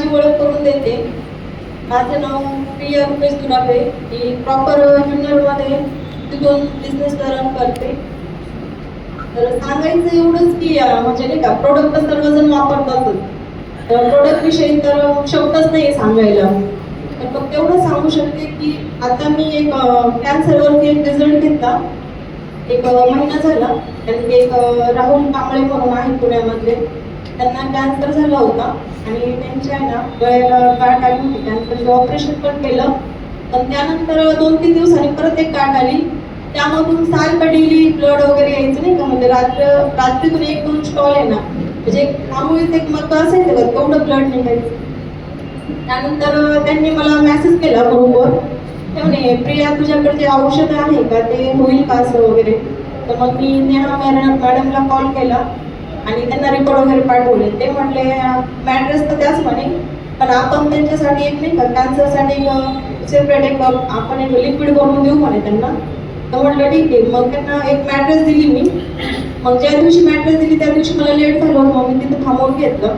माझी ओळख करून देते. माझं नाव प्रिया रुपेश दुराबे. मी प्रॉपर जुन्नरमध्ये तिथून बिझनेस रन करते. तर सांगायचं एवढंच की म्हणजे नाही का, प्रोडक्ट तर सर्वजण वापरतातच. प्रोडक्ट विषयी तर शब्दच नाही सांगायला. तर फक्त एवढं सांगू शकते की आता मी एक कॅन्सरवरती एक रिझल्ट घेतला. एक महिना झाला. आणि एक राहुल कांबळे म्हणून आहे पुण्यामधले, त्यांना कॅन्सर झाला होता आणि त्यांच्या ना गळ्याला गाठ आली होती. कॅन्सरचं ऑपरेशन पण केलं, पण त्यानंतर 2-3 दिवसांनी परत एक गाठ आली. त्यामधून सारखं डेली ब्लड वगैरे यायचं नाही का, म्हणजे रात्रीतून 1-2 स्टॉल आहे ना, म्हणजे त्यामुळेच एक मग असायचं का तेवढं ब्लड निघायचं. त्यानंतर त्यांनी मला मेसेज केला ग्रुपवर, ते म्हणे प्रिया तुझ्याकडे जे औषध आहे का ते होईल का असं वगैरे. तर मग मी नेहा मॅडमला कॉल केला आणि त्यांना रिपोर्ट वगैरे पाठवले. ते म्हटले मॅड्रेस तर त्याच म्हणे, पण आपण त्यांच्यासाठी एक नाही का कॅन्सरसाठी सेपरेट एक आपण एक लिक्विड बनवून देऊ म्हणे त्यांना. तर म्हटलं ठीक आहे. मग त्यांना एक मॅट्रेस दिली मी. मग ज्या दिवशी मॅट्रेस दिली त्या दिवशी मला लेट झालं, मग मी तिथं थांबवून घेतलं.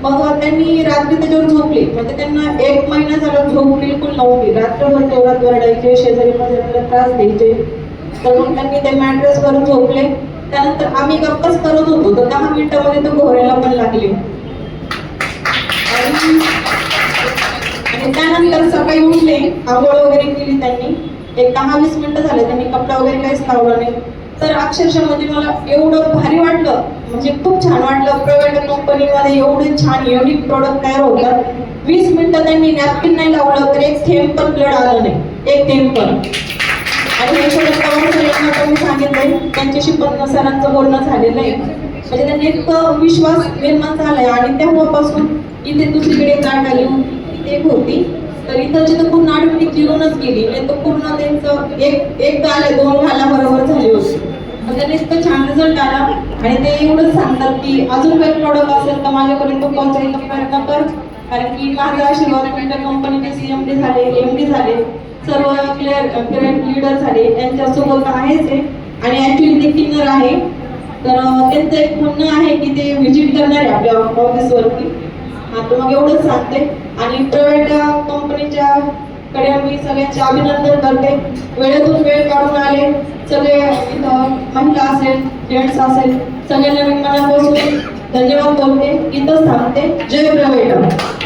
मग त्यांनी रात्री त्याच्यावर झोपली. म्हणजे त्यांना 1 महिना झाला झोप बिलकुल नव्हती. रात्रभर जोरात ओरडायचे, शेजारी पाजाऱ्यांना त्रास द्यायचे. तर मग त्यांनी त्या मॅट्रेसवर झोपले. त्यानंतर आम्ही गप्पाच करत होतो, तर 10 मिनिटामध्ये तो घोरायला पण लागले. आणि त्यानंतर सकाळी उठले, आंघोळ वगैरे केली त्यांनी. एक 10-20 मिनिटं झाले, त्यांनी कपडा वगैरे काहीच लावला नाही. तर अक्षरशः म्हणजे मला एवढं भारी वाटलं, म्हणजे खूप छान वाटलं. प्रायव्हेट कंपनीमध्ये एवढे छान युनिक प्रोडक्ट तयार होतात. 20 मिनिटं त्यांनी नॅपकिन नाही लावलं तर एक थेंब पण ब्लड आलं नाही, एक थेंब पण. आणि हे सगळं पवार सरांना पण मी सांगितलंय, त्यांच्याशी पण सरांचं बोलणं झालेलं आहे. म्हणजे त्यांनी इतकं विश्वास निर्माण झालाय. आणि तेव्हापासून इथे दुसरीकडे गाठ आली होती, ती एक होती. तर इथं जिथं पूर्ण आडवडी जिरूनच गेली, नाही तर पूर्ण त्यांचं एक गाल 2 गाला बरोबर झाली होती. पण त्यांनी इतकं छान रिझल्ट आला. आणि ते एवढंच सांगतात की अजून काही प्रॉडक्ट असेल तर माझ्यापर्यंत पोहोचायचा प्रयत्न कर, कारण की माझा आशीर्वाद तुमच्या कंपनीचे CMD झाले, MD झाले, सर्व क्लिअर लीडर झाले, त्यांच्यासोबत आहेच आहे. आणि ॲक्च्युली ते किन्नर आहे. तर त्यांचं एक म्हणणं आहे की ते व्हिजिट करणार आहे आपल्या ऑफिसवरती. आता मग एवढंच सांगते. आणि प्रायव्हेट कंपनीच्या कडे मी सगळ्यांचे अभिनंदन करते. वेळेतून वेळ काढून आले सगळे. इथं महिला असेल, जेंट्स असेल, सगळ्यांना मी मनापासून धन्यवाद बोलते. इथंच थांबते. जय प्रायव्हेट.